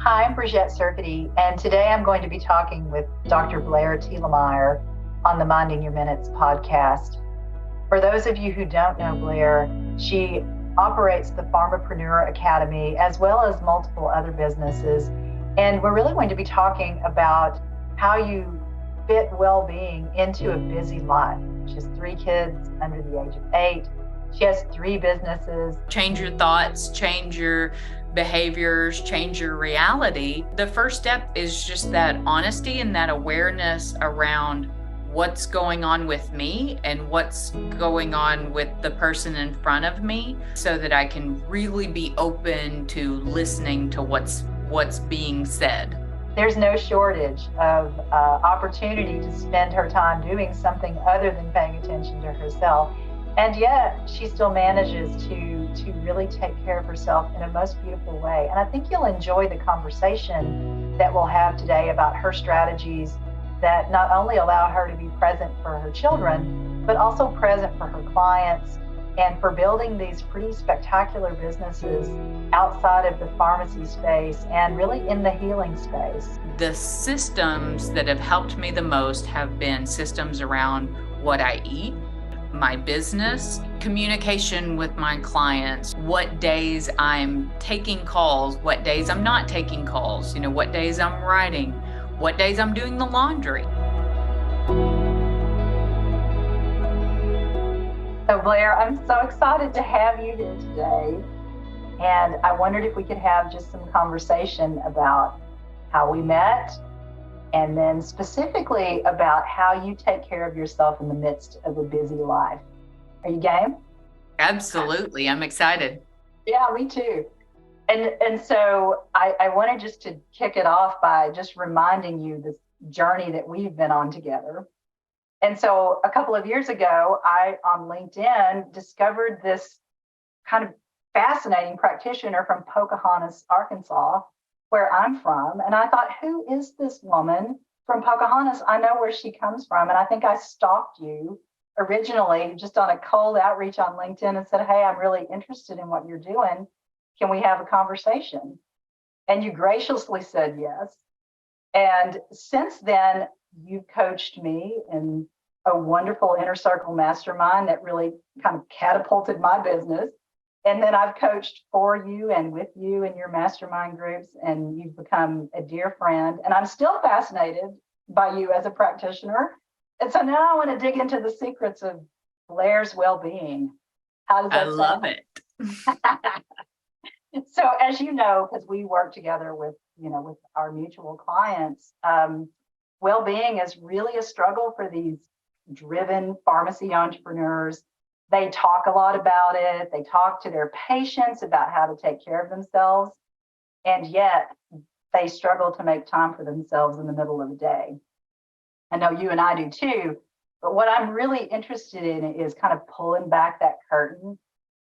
Hi, I'm Brigette Serfaty, and today I'm going to be talking with Dr. Blair Thielmier on the Minding Your Minutes podcast. For those of you who don't know Blair, she operates the Pharmapreneur Academy as well as multiple other businesses. And we're really going to be talking about how you fit well-being into a busy life. She has 3 kids under the age of 8. She has 3 businesses. Change your thoughts, change your behaviors, change your reality. The first step is just that honesty and that awareness around what's going on with me and what's going on with the person in front of me, so that I can really be open to listening to what's being said. There's no shortage of opportunity to spend her time doing something other than paying attention to herself. And yet she still manages to really take care of herself in a most beautiful way. And I think you'll enjoy the conversation that we'll have today about her strategies that not only allow her to be present for her children, but also present for her clients and for building these pretty spectacular businesses outside of the pharmacy space and really in the healing space. The systems that have helped me the most have been systems around what I eat, my business, communication with my clients, what days I'm taking calls, what days I'm not taking calls, what days I'm writing, what days I'm doing the laundry. So Blair, I'm so excited to have you here today. And I wondered if we could have just some conversation about how we met, and then specifically about how you take care of yourself in the midst of a busy life. Are you game? Absolutely. I'm excited. Yeah, me too. And so I wanted just to kick it off by just reminding you this journey that we've been on together. And so a couple of years ago, I, on LinkedIn, discovered this kind of fascinating practitioner from Pocahontas, Arkansas, where I'm from. And I thought, who is this woman from Pocahontas? I know where she comes from. And I think I stalked you originally just on a cold outreach on LinkedIn and said, hey, I'm really interested in what you're doing. Can we have a conversation? And you graciously said yes. And since then, you've coached me in a wonderful inner circle mastermind that really kind of catapulted my business. And then I've coached for you and with you in your mastermind groups, and you've become a dear friend. And I'm still fascinated by you as a practitioner. And so now I want to dig into the secrets of Blair's well-being. How does that sound? I love it. So as you know, because we work together with our mutual clients, well-being is really a struggle for these driven pharmacy entrepreneurs. They talk a lot about it. They talk to their patients about how to take care of themselves. And yet they struggle to make time for themselves in the middle of the day. I know you and I do too. But what I'm really interested in is kind of pulling back that curtain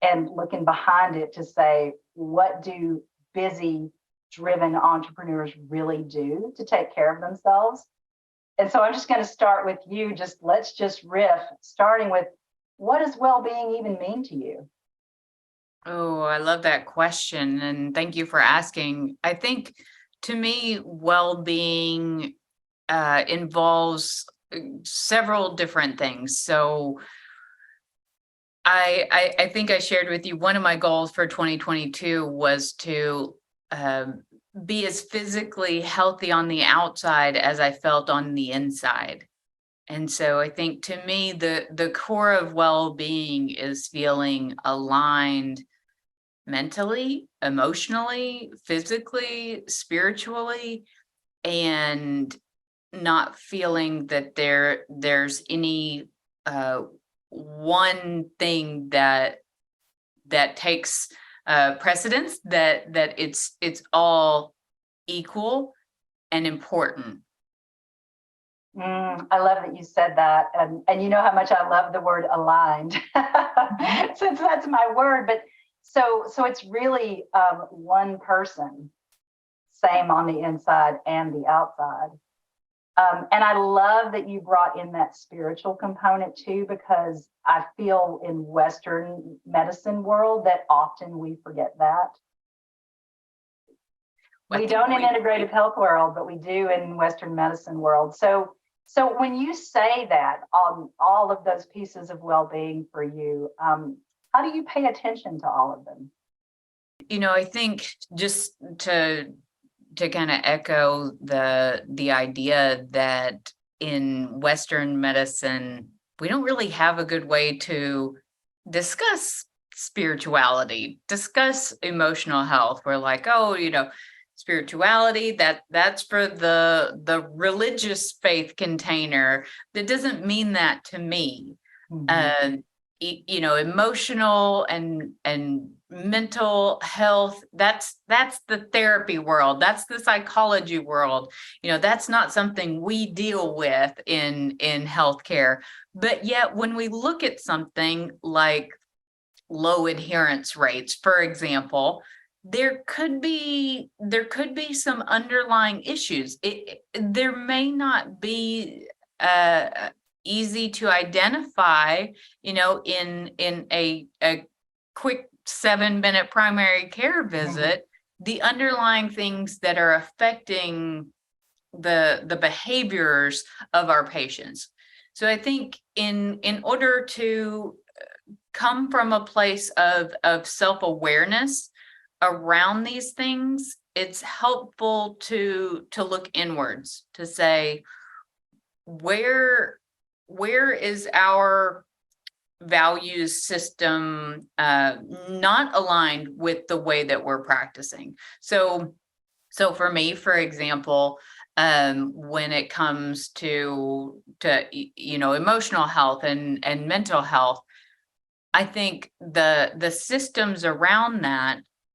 and looking behind it to say, what do busy, driven entrepreneurs really do to take care of themselves? And so I'm just going to start with you. Let's just riff, starting with, what does well-being even mean to you? Oh, I love that question. And thank you for asking. I think to me, well-being involves several different things. So I think I shared with you, one of my goals for 2022 was to be as physically healthy on the outside as I felt on the inside. And so I think to me, the core of well-being is feeling aligned mentally, emotionally, physically, spiritually, and not feeling that there's any one thing that takes precedence, that it's all equal and important. I love that you said that. And you know how much I love the word aligned, since that's my word. But so it's really one person, same on the inside and the outside. And I love that you brought in that spiritual component too, because I feel in Western medicine world that often we forget that. I We think don't in integrative health world, but we do in Western medicine world. So when you say that on all of those pieces of well-being for you, how do you pay attention to all of them? I think just to kind of echo the idea that in Western medicine, we don't really have a good way to discuss spirituality, discuss emotional health. We're like, oh, spirituality, that's for the religious faith container. That doesn't mean that to me. Mm-hmm. Emotional and mental health, that's the therapy world, that's the psychology world. That's not something we deal with in healthcare. But yet when we look at something like low adherence rates, for example, there could be some underlying issues. There may not be easy to identify, in a quick 7-minute primary care visit, the underlying things that are affecting the behaviors of our patients. So I think in order to come from a place of self-awareness around these things, it's helpful to look inwards, to say, where is our values system not aligned with the way that we're practicing. So for me, for example, when it comes to emotional health and mental health, I think the systems around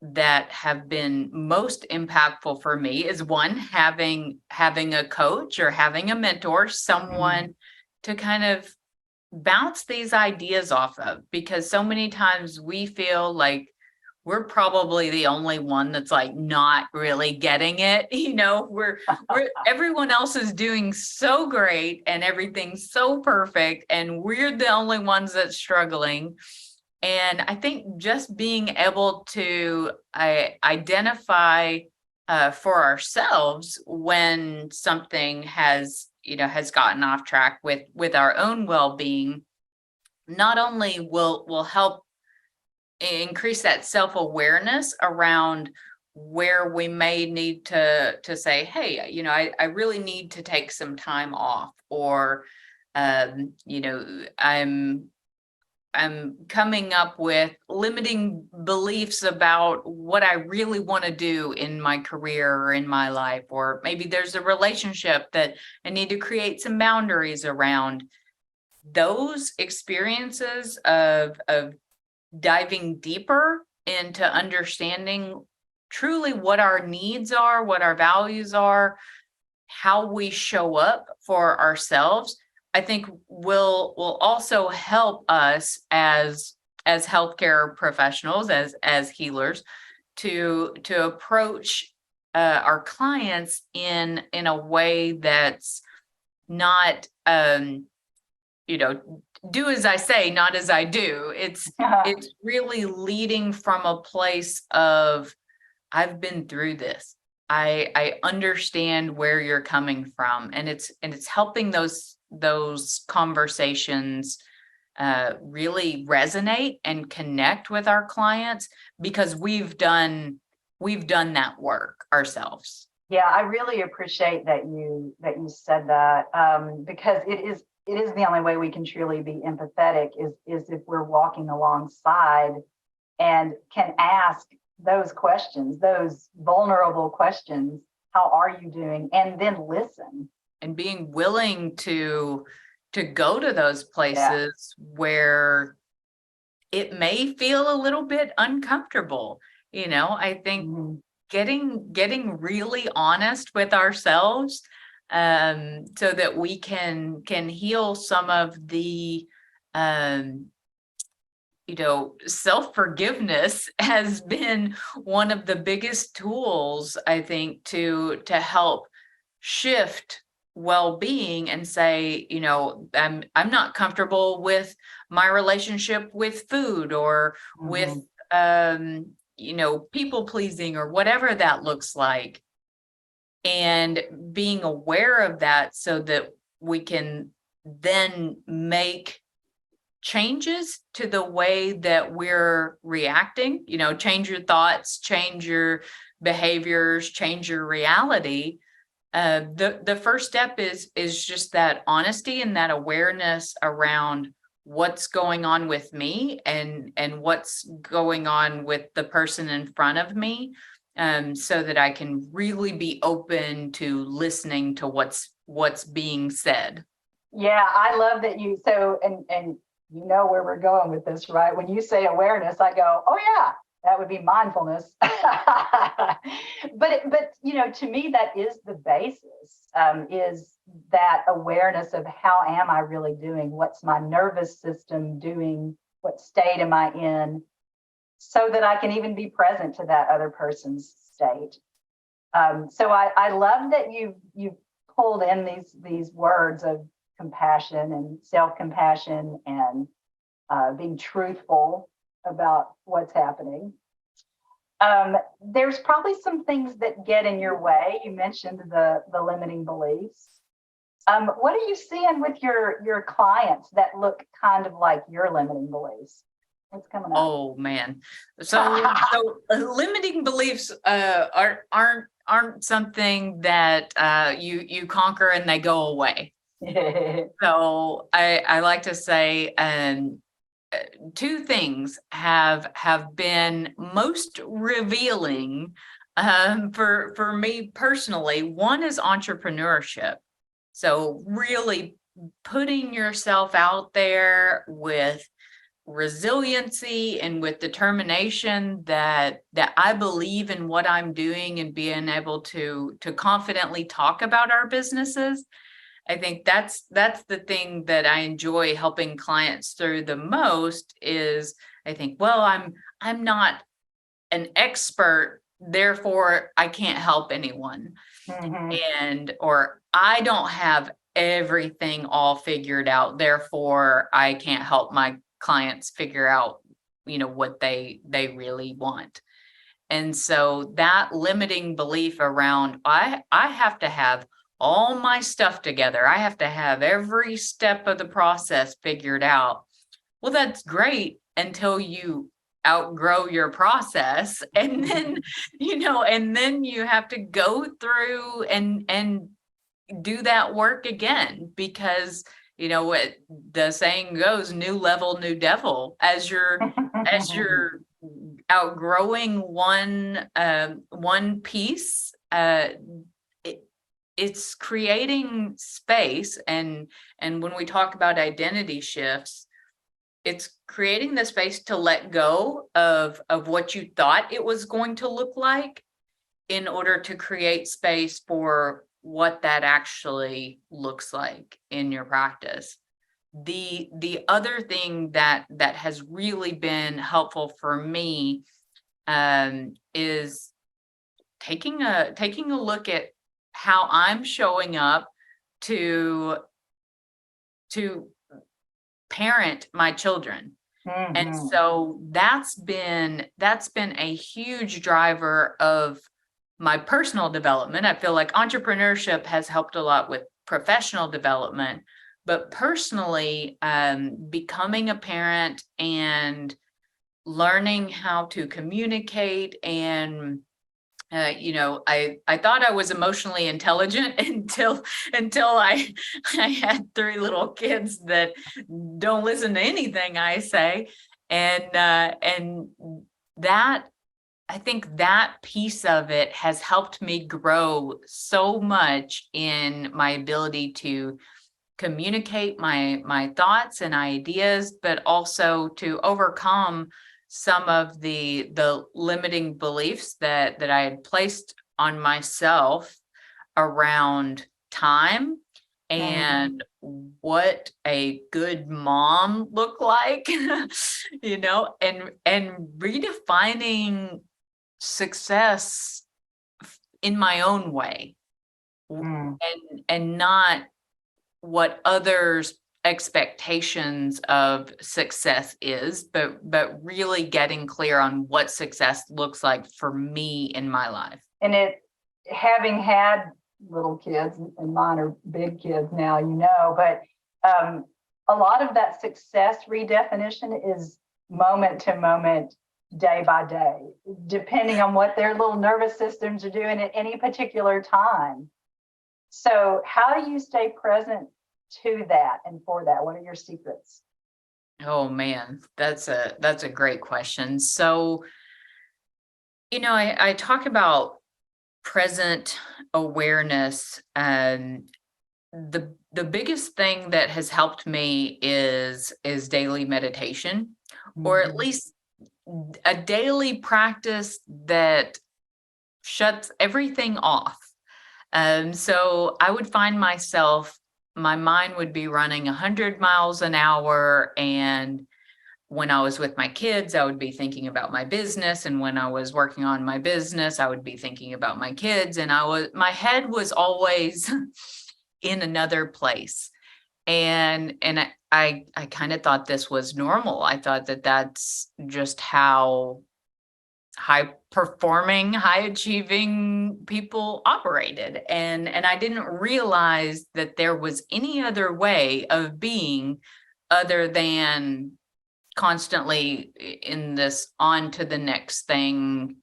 that have been most impactful for me is, one, having a coach or having a mentor, someone to kind of bounce these ideas off of, because so many times we feel like we're probably the only one that's like not really getting it. We're everyone else is doing so great and everything's so perfect, and we're the only ones that's struggling. And I think just being able to identify for ourselves when something has gotten off track with our own well-being, not only will help increase that self-awareness around where we may need to say, hey, I really need to take some time off, or I'm coming up with limiting beliefs about what I really want to do in my career or in my life, or maybe there's a relationship that I need to create some boundaries around. Those experiences of diving deeper into understanding truly what our needs are, what our values are, how we show up for ourselves, I think will also help us as healthcare professionals, as healers, to approach our clients in a way that's not do as I say, not as I do. It's really leading from a place of, I've been through this. I understand where you're coming from, and it's helping those conversations really resonate and connect with our clients, because we've done that work ourselves. Yeah, I really appreciate that you said that, because it is the only way we can truly be empathetic is if we're walking alongside and can ask those questions, those vulnerable questions. How are you doing? And then listen. And being willing to go to those places where it may feel a little bit uncomfortable. I think getting really honest with ourselves, so that we can heal some of the self-forgiveness has been one of the biggest tools, I think, to help shift well-being and say, I'm not comfortable with my relationship with food, or with people pleasing or whatever that looks like, and being aware of that so that we can then make changes to the way that we're reacting, change your thoughts, change your behaviors, change your reality. The first step is just that honesty and that awareness around what's going on with me and what's going on with the person in front of me, so that I can really be open to listening to what's being said. Yeah, I love that and you know where we're going with this, right? When you say awareness, I go, oh yeah, that would be mindfulness. but to me, that is the basis, is that awareness of how am I really doing? What's my nervous system doing? What state am I in? So that I can even be present to that other person's state. So I love that you've pulled in these words of compassion and self-compassion and being truthful about what's happening. There's probably some things that get in your way. You mentioned the limiting beliefs. What are you seeing with your clients that look kind of like your limiting beliefs? What's coming up? Oh man, so limiting beliefs aren't something that you conquer and they go away. So I like to say, two things have been most revealing for me personally. One is entrepreneurship. So really putting yourself out there with resiliency and with determination that I believe in what I'm doing and being able to confidently talk about our businesses. I think that's the thing that I enjoy helping clients through the most is I think, well, I'm not an expert, therefore I can't help anyone. Or I don't have everything all figured out, therefore I can't help my clients figure out, what they really want. And so that limiting belief around I have to have all my stuff together, I have to have every step of the process figured out. Well, that's great until you outgrow your process, and then and then you have to go through and do that work again, because what the saying goes, new level, new devil. As you're outgrowing one piece, it's creating space, and when we talk about identity shifts, it's creating the space to let go of what you thought it was going to look like in order to create space for what that actually looks like in your practice. The other thing that has really been helpful for me is taking a look at how I'm showing up to parent my children. And so that's been a huge driver of my personal development. I feel like entrepreneurship has helped a lot with professional development, but personally, becoming a parent and learning how to communicate and I thought I was emotionally intelligent until I had three little kids that don't listen to anything I say, and that, I think that piece of it has helped me grow so much in my ability to communicate my thoughts and ideas, but also to overcome some of the limiting beliefs that I had placed on myself around time and what a good mom looked like, and redefining success in my own way, and not what others expectations of success is, but really getting clear on what success looks like for me in my life. And having had little kids, and mine are big kids now, but a lot of that success redefinition is moment to moment, day by day, depending on what their little nervous systems are doing at any particular time. So how do you stay present to that and for that? What are your secrets? Oh man, that's a great question. So, I talk about present awareness, and the biggest thing that has helped me is daily meditation, or at least a daily practice that shuts everything off. So I would find myself, my mind would be running 100 miles an hour. And when I was with my kids, I would be thinking about my business. And when I was working on my business, I would be thinking about my kids. And my head was always in another place. And I kind of thought this was normal. I thought that that's just how high performing, high achieving people operated. And I didn't realize that there was any other way of being other than constantly in this on to the next thing,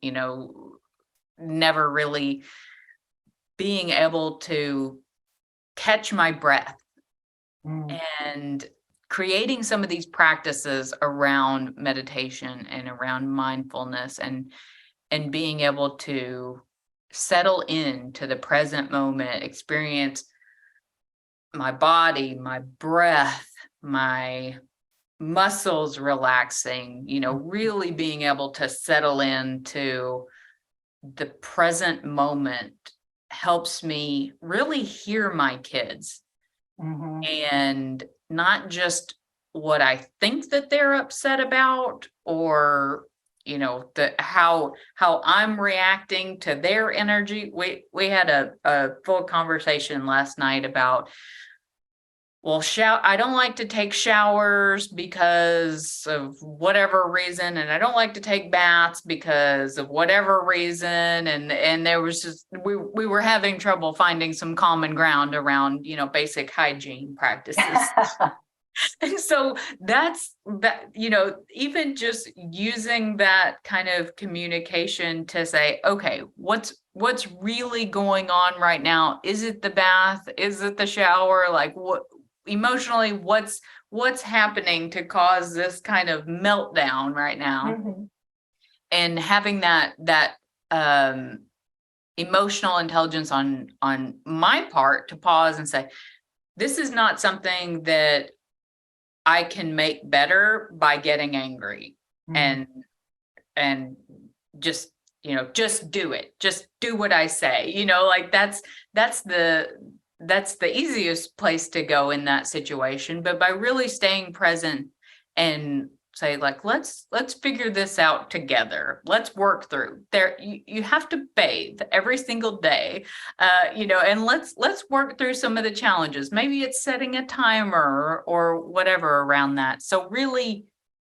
never really being able to catch my breath. And creating some of these practices around meditation and around mindfulness and being able to settle into the present moment, experience my body, my breath, my muscles relaxing, really being able to settle into the present moment helps me really hear my kids. And not just what I think that they're upset about, or how I'm reacting to their energy. We had a full conversation last night about, well, I don't like to take showers because of whatever reason, and I don't like to take baths because of whatever reason, and there was just we were having trouble finding some common ground around basic hygiene practices. And so that's that, even just using that kind of communication to say, okay, what's really going on right now? Is it the bath? Is it the shower? Like, what emotionally, what's happening to cause this kind of meltdown right now? And having that emotional intelligence on my part to pause and say, this is not something that I can make better by getting angry and just do it. Just do what I say, like that's the easiest place to go in that situation. But by really staying present and say, like, let's figure this out together. Let's work through there. You have to bathe every single day, and let's work through some of the challenges. Maybe it's setting a timer or whatever around that. So really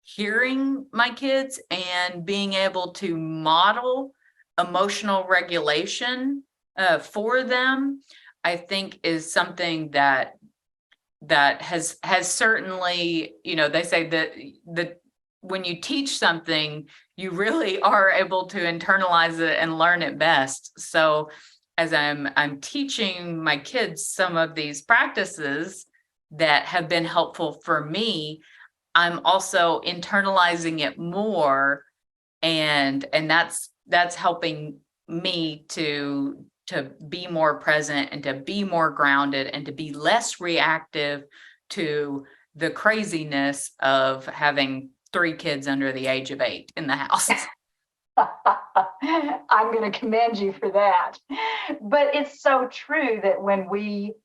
hearing my kids and being able to model emotional regulation for them, I think is something that has certainly, they say that when you teach something, you really are able to internalize it and learn it best. So as I'm teaching my kids some of these practices that have been helpful for me, I'm also internalizing it more, and that's helping me to be more present and to be more grounded and to be less reactive to the craziness of having 3 kids under the age of 8 in the house. I'm going to commend you for that. But it's so true that when we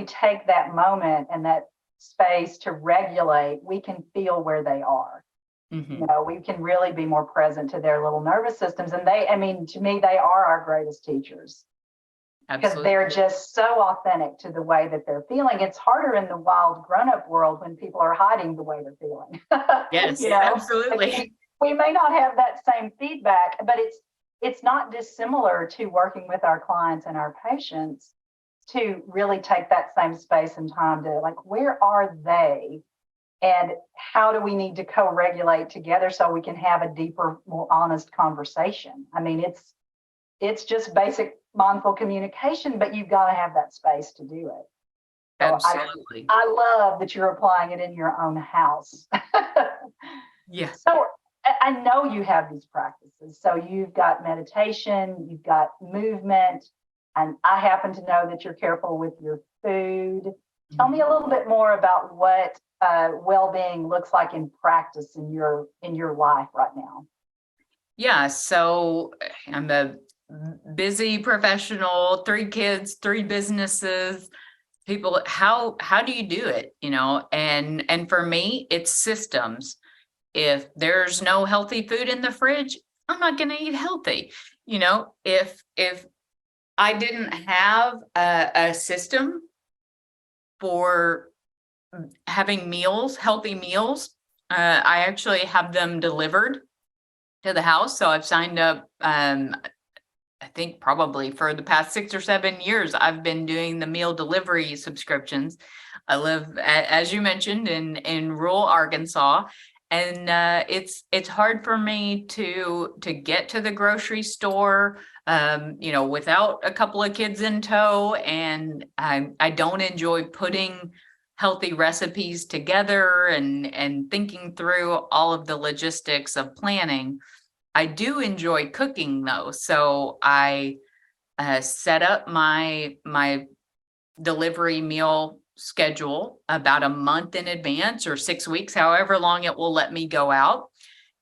take that moment and that space to regulate, we can feel where they are. We can really be more present to their little nervous systems. And to me, they are our greatest teachers. because Absolutely. they're just so authentic to the way that they're feeling. It's harder in the wild grown-up world when people are hiding the way they're feeling. Yes, Like absolutely. we may not have that same feedback, but it's not dissimilar to working with our clients and our patients to really take that same space and time to, like, where are they and how do we need to co-regulate together so we can have a deeper, more honest conversation. I mean, it's just basic mindful communication, but you've got to have that space to do it. So Absolutely. I love that you're applying it in your own house. Yeah. So I know you have these practices. So you've got meditation, you've got movement, and I happen to know that you're careful with your food. Tell me a little bit more about what well-being looks like in practice in your life right now. Yeah. So I'm a busy professional, 3 kids, 3 businesses. People, how do you do it? And for me, it's systems. If there's no healthy food in the fridge, I'm not going to eat healthy. If I didn't have a system for having meals, healthy meals, I actually have them delivered to the house. So I've signed up, I think probably for the past 6 or 7 years, I've been doing the meal delivery subscriptions. I live, as you mentioned, in rural Arkansas, and it's hard for me to get to the grocery store, without a couple of kids in tow, and I don't enjoy putting healthy recipes together and thinking through all of the logistics of planning. I do enjoy cooking though, so I set up my delivery meal schedule about a month in advance or 6 weeks, however long it will let me go out.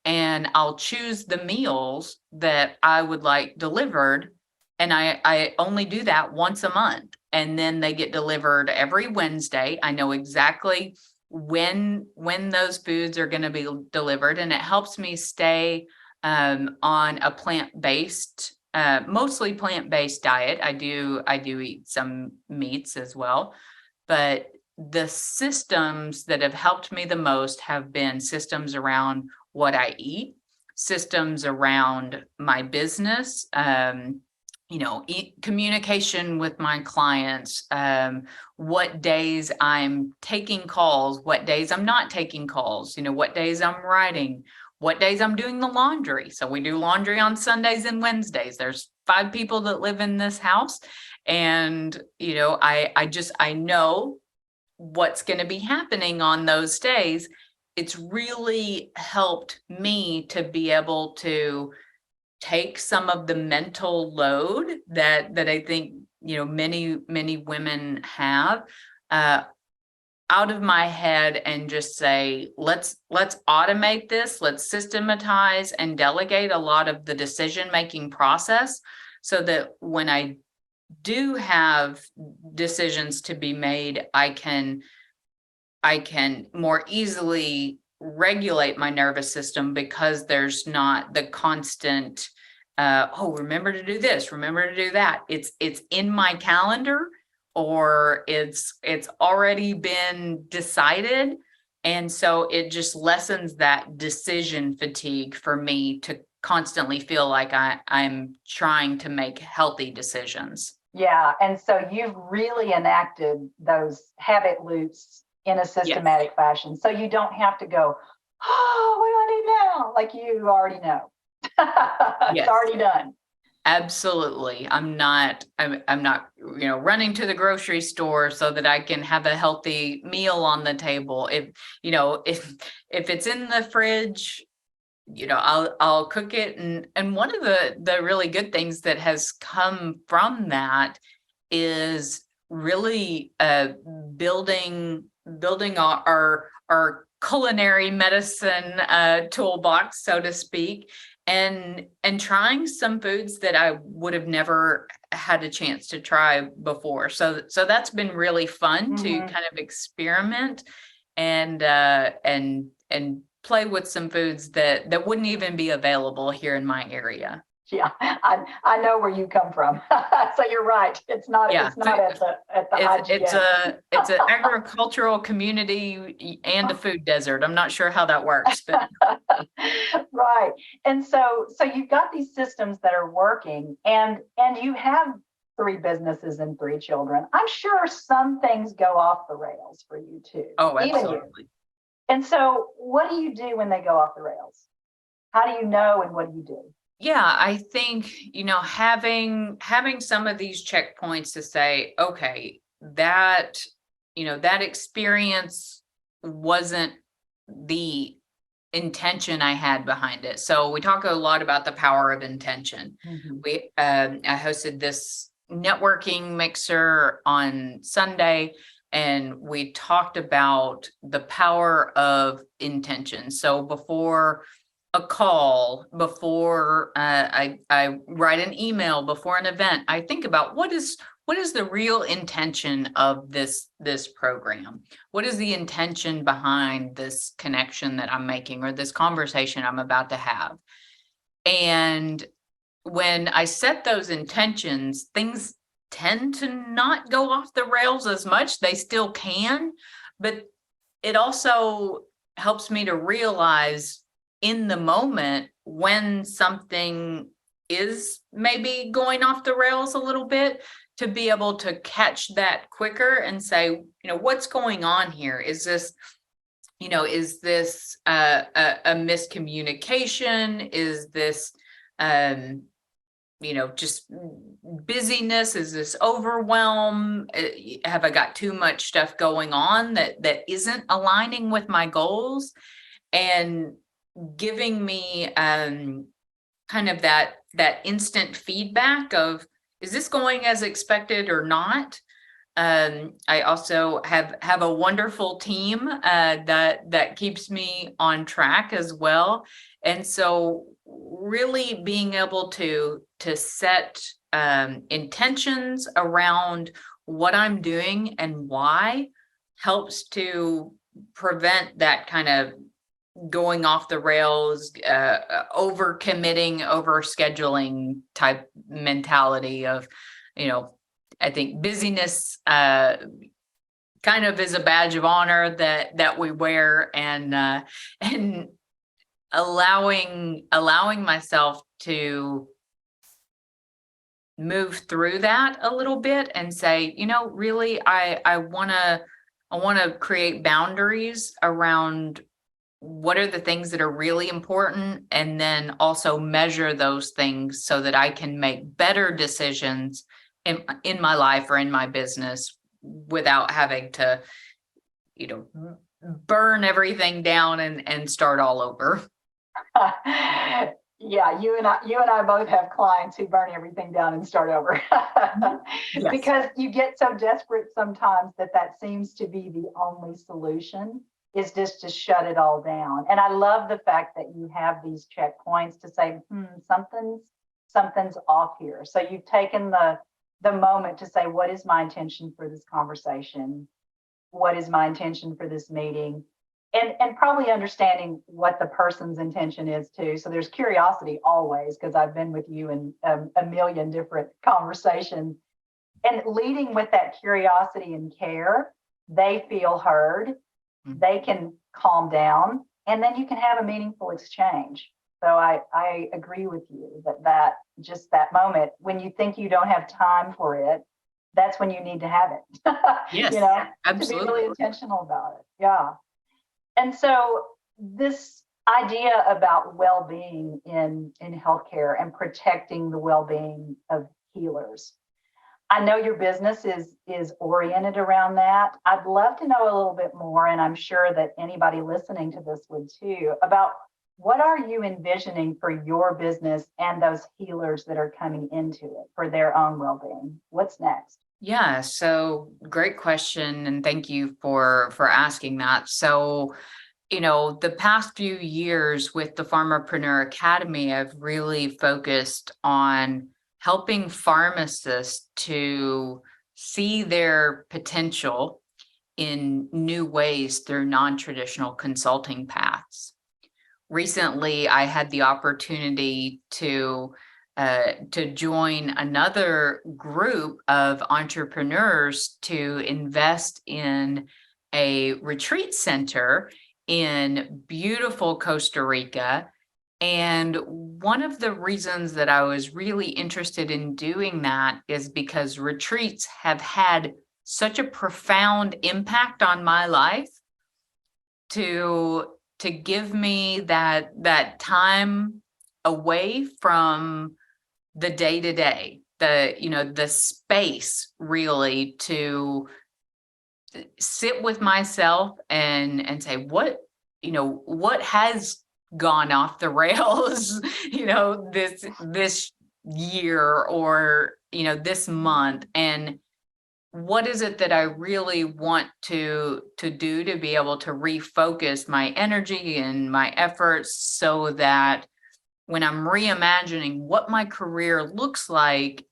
And I'll choose the meals that I would like delivered. And I only do that once a month. And then they get delivered every Wednesday. I know exactly when those foods are going to be delivered. And it helps me stay on a plant-based, mostly plant-based diet. I do eat some meats as well, but the systems that have helped me the most have been systems around what I eat, systems around my business, communication with my clients, what days I'm taking calls, what days I'm not taking calls, what days I'm writing, what days I'm doing the laundry. So we do laundry on Sundays and Wednesdays. There's 5 people that live in this house. And, I know what's going to be happening on those days. It's really helped me to be able to take some of the mental load that I think, many women have, out of my head and just say, let's automate this, let's systematize and delegate a lot of the decision-making process so that when I do have decisions to be made, I can more easily regulate my nervous system because there's not the constant, remember to do this, remember to do that. It's in my calendar, or it's already been decided. And so it just lessens that decision fatigue for me to constantly feel like I'm trying to make healthy decisions. Yeah. And so you've really enacted those habit loops in a systematic fashion. So you don't have to go, oh, what do I need now? Like you already know. It's already done. Absolutely. I'm not running to the grocery store so that I can have a healthy meal on the table. If it's in the fridge, I'll cook it. And one of the really good things that has come from that is really building our culinary medicine toolbox, so to speak, and trying some foods that I would have never had a chance to try before. So that's been really fun to kind of experiment and play with some foods that wouldn't even be available here in my area. Yeah, I know where you come from. So you're right. It's not Yeah, at the it's IGA. it's an agricultural community and a food desert. I'm not sure how that works, but Right. And so you've got these systems that are working, and you have 3 businesses and 3 children. I'm sure some things go off the rails for you too, oh, even you. absolutely. And so what do you do when they go off the rails? How do you know, and what do you do? Yeah, I think, having some of these checkpoints to say, okay, that, that experience wasn't the intention I had behind it. So we talk a lot about the power of intention. I hosted this networking mixer on Sunday, and we talked about the power of intention. So before a call, before I write an email, before an event, I think about what is the real intention of this program? What is the intention behind this connection that I'm making, or this conversation I'm about to have? And when I set those intentions, things tend to not go off the rails as much. They still can, but it also helps me to realize in the moment when something is maybe going off the rails a little bit, to be able to catch that quicker and say, what's going on here? Is this a miscommunication? Is this just busyness? Is this overwhelm? Have I got too much stuff going on that isn't aligning with my goals? And giving me kind of that instant feedback of, is this going as expected or not? I also have a wonderful team that keeps me on track as well. And so really being able to set intentions around what I'm doing and why helps to prevent that kind of going off the rails, over committing, over scheduling type mentality of, I think busyness kind of is a badge of honor that we wear, and allowing myself to move through that a little bit and say, really, I want to create boundaries around what are the things that are really important, and then also measure those things so that I can make better decisions in my life or in my business without having to, burn everything down and start all over. Yeah, you and I both have clients who burn everything down and start over. Yes. Because you get so desperate sometimes that seems to be the only solution, is just to shut it all down. And I love the fact that you have these checkpoints to say, something's off here. So you've taken the moment to say, what is my intention for this conversation? What is my intention for this meeting? And probably understanding what the person's intention is too. So there's curiosity always, because I've been with you in a million different conversations. And leading with that curiosity and care, they feel heard, they can calm down, and then you can have a meaningful exchange. So I agree with you that just that moment when you think you don't have time for it, that's when you need to have it. Yes, absolutely. To be really intentional about it. Yeah. And so this idea about well-being in healthcare and protecting the well-being of healers, I know your business is oriented around that. I'd love to know a little bit more, and I'm sure that anybody listening to this would too, about what are you envisioning for your business and those healers that are coming into it for their own well-being? What's next? Yeah, so great question, and thank you for asking that. So, the past few years with the Pharmapreneur Academy, I've really focused on helping pharmacists to see their potential in new ways through non-traditional consulting paths. Recently, I had the opportunity to to join another group of entrepreneurs to invest in a retreat center in beautiful Costa Rica. And one of the reasons that I was really interested in doing that is because retreats have had such a profound impact on my life to give me that time away from the day to day, the space really to sit with myself and say, what has gone off the rails, this year, or, this month, and what is it that I really want to do to be able to refocus my energy and my efforts so that when I'm reimagining what my career looks like,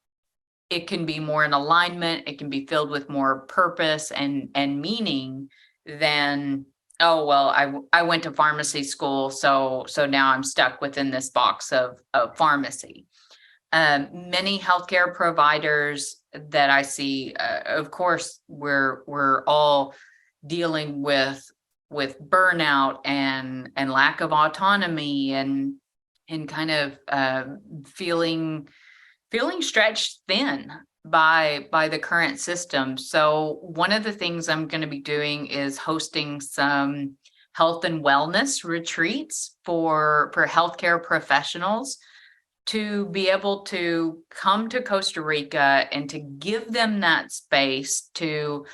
it can be more in alignment, it can be filled with more purpose and meaning than, oh, well, I went to pharmacy school, so now I'm stuck within this box of pharmacy. Many healthcare providers that I see, of course, we're all dealing with burnout and lack of autonomy and kind of feeling stretched thin by the current system. So one of the things I'm going to be doing is hosting some health and wellness retreats for healthcare professionals to be able to come to Costa Rica and to give them that space to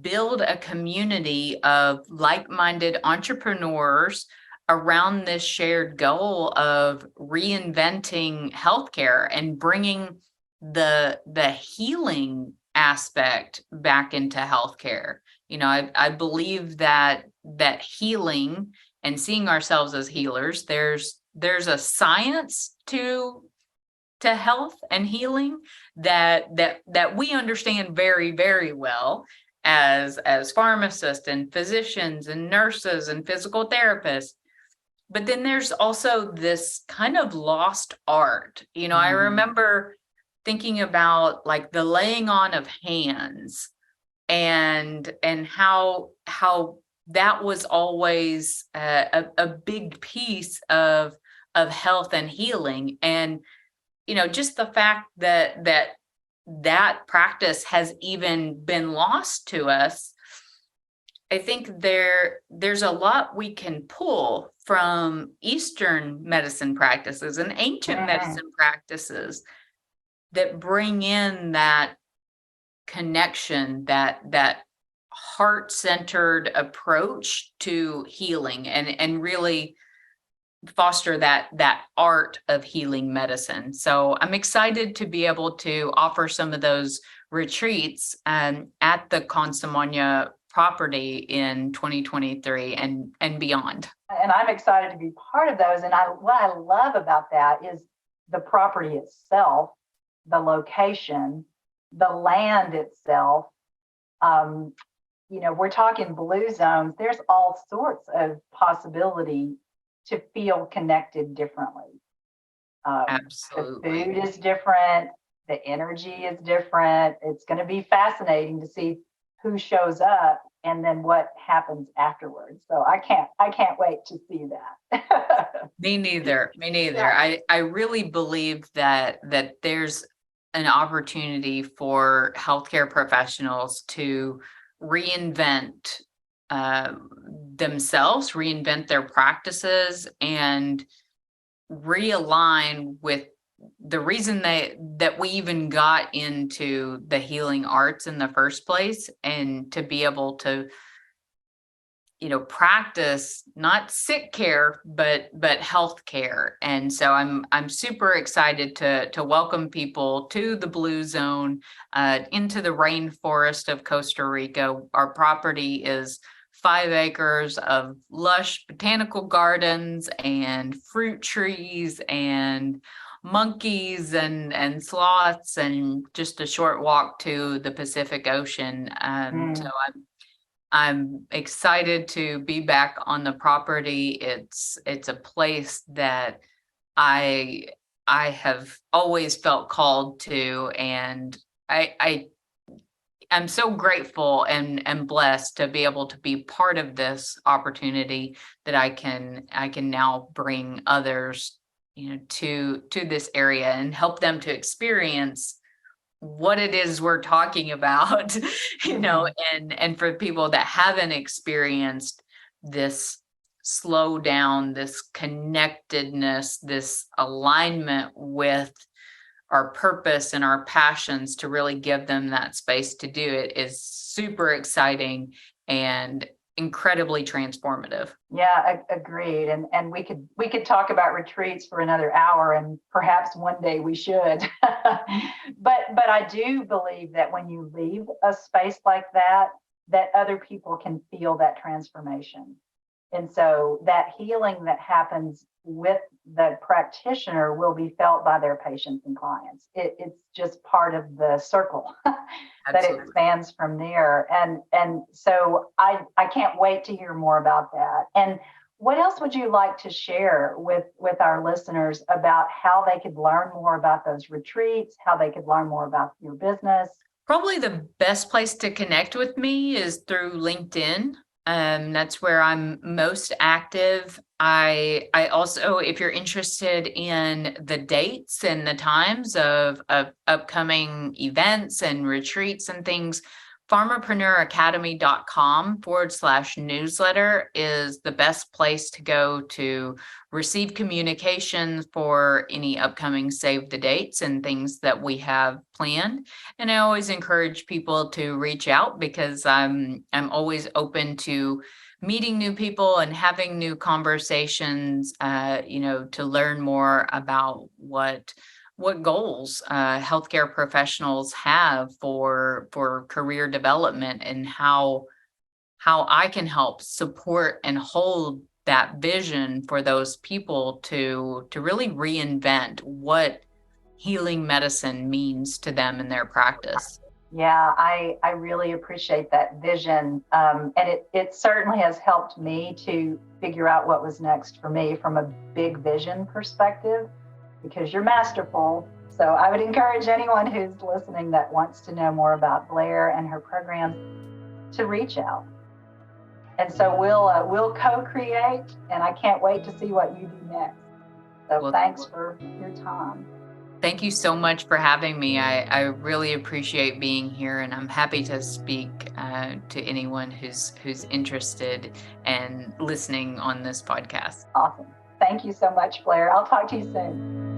build a community of like-minded entrepreneurs around this shared goal of reinventing healthcare and bringing the healing aspect back into healthcare. I believe that healing and seeing ourselves as healers, there's a science to health and healing that we understand very, very well as pharmacists and physicians and nurses and physical therapists. But then there's also this kind of lost art. I remember thinking about like the laying on of hands and how that was always a big piece of health and healing. And just the fact that practice has even been lost to us, I think there's a lot we can pull from Eastern medicine practices and ancient medicine practices that bring in that connection, that heart-centered approach to healing and really foster that art of healing medicine. So I'm excited to be able to offer some of those retreats at the Consamagna property in 2023 and beyond. And I'm excited to be part of those. And what I love about that is the property itself, the location, the land itself. We're talking blue zones. There's all sorts of possibility to feel connected differently. Absolutely. The food is different. The energy is different. It's going to be fascinating to see who shows up and then what happens afterwards. So I can't wait to see that. Me neither. Yeah. I really believe that there's an opportunity for healthcare professionals to reinvent themselves, reinvent their practices, and realign with the reason that we even got into the healing arts in the first place, and to be able to practice not sick care but health care. And so I'm super excited to welcome people to the Blue Zone, into the rainforest of Costa Rica. Our property is 5 acres of lush botanical gardens and fruit trees and monkeys and sloths, and just a short walk to the Pacific Ocean. So I'm excited to be back on the property. It's a place that I I have always felt called to, and I'm so grateful and blessed to be able to be part of this opportunity that I can now bring others, to this area and help them to experience what it is we're talking about, and for people that haven't experienced this slow down, this connectedness, this alignment with our purpose and our passions, to really give them that space to do it is super exciting and incredibly transformative. Yeah, agreed. And we could talk about retreats for another hour, and perhaps one day we should. But I do believe that when you leave a space like that, that other people can feel that transformation. And so that healing that happens with the practitioner will be felt by their patients and clients. It's just part of the circle that Absolutely. expands from there. And so I can't wait to hear more about that. And what else would you like to share with our listeners about how they could learn more about those retreats, how they could learn more about your business? Probably the best place to connect with me is through LinkedIn. That's where I'm most active. I also, if you're interested in the dates and the times of upcoming events and retreats and things, pharmapreneuracademy.com/newsletter is the best place to go to receive communications for any upcoming save the dates and things that we have planned. And I always encourage people to reach out, because I'm always open to meeting new people and having new conversations, to learn more about what goals healthcare professionals have for career development, and how I can help support and hold that vision for those people to really reinvent what healing medicine means to them in their practice. Yeah, I really appreciate that vision. And it certainly has helped me to figure out what was next for me from a big vision perspective, because you're masterful. So I would encourage anyone who's listening that wants to know more about Blair and her programs to reach out. And so we'll co-create, and I can't wait to see what you do next. So Well, thanks for your time. thank you so much for having me. I really appreciate being here, and I'm happy to speak to anyone who's interested and listening on this podcast. Awesome. Thank you so much, Blair. I'll talk to you soon.